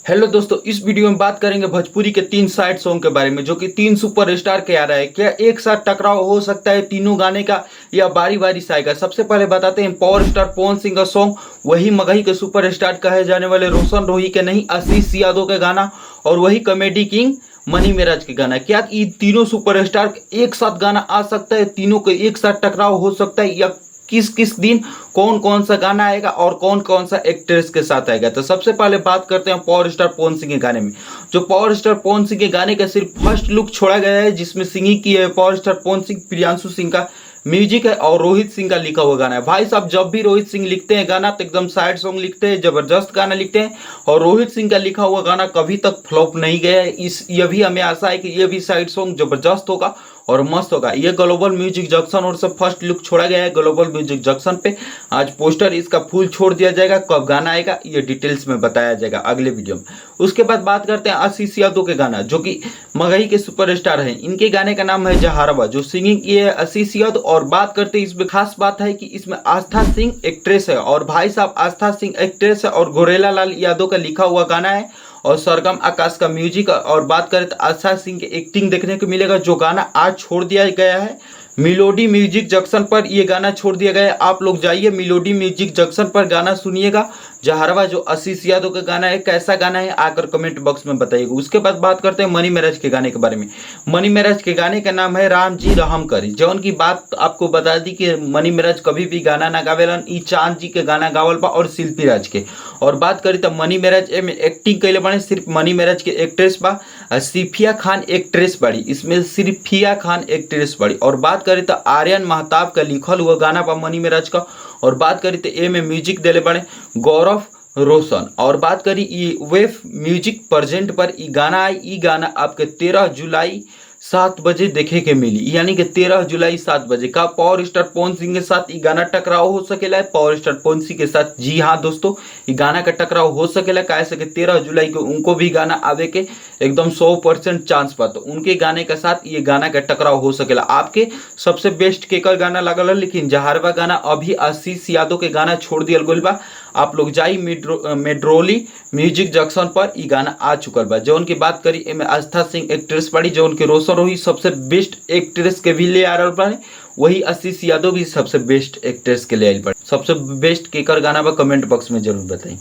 Hello दोस्तों, इस video में बात करेंगे भोजपुरी के 3 साइड सॉन्ग के बारे में जो कि 3 सुपरस्टार के आ रहा है। क्या एक साथ टकराव हो सकता है तीनों गाने का या बारी बारी से आएगा? सबसे पहले बताते हैं पावर स्टार पवन सिंह का सॉन्ग, वही मगही के सुपरस्टार कहे जाने वाले रोशन रोही के नहीं, आशीष यादव के गाना, और वही कॉमेडी किंग मनी मेराज के गाना। क्या ये तीनों सुपरस्टार एक साथ गाना आ सकता है? तीनों के एक साथ टकराव हो सकता है? या किस किस दिन कौन कौन सा गाना आएगा और कौन कौन सा एक्ट्रेस के साथ आएगा? तो सबसे पहले बात करते हैं पावर स्टार पवन सिंह के गाने में। जो पावर स्टार पवन सिंह के गाने का सिर्फ फर्स्ट लुक छोड़ा गया है, जिसमें सिंगिंग की है पावर स्टार पवन सिंह, प्रियांशु सिंह का म्यूजिक है और रोहित सिंह का लिखा हुआ गाना है। भाई साहब, जब भी रोहित सिंह लिखते हैं गाना तो एकदम साइड सॉन्ग लिखते हैं, जबरदस्त गाना लिखते हैं। और रोहित सिंह का लिखा हुआ गाना कभी तक फ्लॉप नहीं गया है। ये भी हमें आशा है कि ये भी साइड सॉन्ग जबरदस्त होगा और मस्त होगा। ये ग्लोबल म्यूजिक जंक्शन और सब फर्स्ट लुक छोड़ा गया है ग्लोबल म्यूजिक जंक्शन पे। आज पोस्टर इसका फुल छोड़ दिया जाएगा, कब गाना आएगा ये डिटेल्स में बताया जाएगा अगले वीडियो में। उसके बाद बात करते हैं आशीष यादव के गाना, जो कि मगही के सुपरस्टार हैं। इनके गाने का नाम है जहारवा, जो सिंगिंग की है आशीष यादव। और बात करते हैं, इसमें खास बात है कि इसमें आस्था सिंह एक्ट्रेस है, और भाई साहब आस्था सिंह एक्ट्रेस है और गोरेला लाल यादव का लिखा हुआ गाना है और सरगम आकाश का म्यूजिक। और बात करें तो आस्था सिंह की एक्टिंग देखने को मिलेगा। जो गाना आज छोड़ दिया गया है मिलोडी म्यूजिक जंक्शन पर, ये गाना छोड़ दिया गया है। आप लोग जाइए मिलोडी म्यूजिक जंक्शन पर, गाना सुनिएगा जहरवा, जो आशीष यादव का गाना है। कैसा गाना है आकर कमेंट बॉक्स में बताइएगा। उसके बाद बात करते हैं मनी मेराज के गाने के बारे में। मनी मेराज के गाने का नाम है राम जी रहम करी। जौन की बात आपको बता दी कि मनी मेराज कभी भी गाना ना गावेलन, ई चांद जी के गाना गावल बा और शिल्पी राज के। और बात करी तो मनी मेराज में एक्टिंग कैले बने, सिर्फ मनी मेराज के एक्ट्रेस बा सिफिया खान एक्ट्रेस बड़ी, इसमें सिर्फिया खान एक्ट्रेस बड़ी। और बात करें तो आर्यन महताब का लिखल हुआ गाना बा मनी मेराज का। और बात करी तो ए में म्यूजिक दिले बड़े गौरव रोशन। और बात करी ये वेव म्यूजिक प्रेजेंट पर ई गाना आई। ई गाना आपके 13 जुलाई 7 बजे देखे के मिली, यानी कि 13 जुलाई 7 बजे का पावर स्टार पवन सिंह के साथ ये गाना टकराव हो सकेला है। पावर स्टार पवन सिंह के साथ, जी हाँ दोस्तों, ये गाना का टकराव हो सकेला। कैसे कि 13 जुलाई को उनको भी गाना आवे के एकदम 100% चांस पा, तो उनके गाने के साथ ये गाना का टकराव हो सकेला। आपके सबसे बेस्ट केकर गाना लगल है, लेकिन जहारवा गाना अभी आशीष यादव के गाना छोड़ दिया गइल बा। आप लोग जाई मेड्रोली म्यूजिक जंक्शन पर, ई गाना आ चुकल बा। जौन की बात करी एमे आस्था सिंह एक्ट्रेस बड़ी, जौन के रोशन रोही सबसे बेस्ट एक्ट्रेस के भी ले आ रहा बा, वही आशीष यादव भी सबसे बेस्ट एक्ट्रेस के ले आइल बा। सबसे बेस्ट केकर गाना बा कमेंट बॉक्स में जरूर बताई।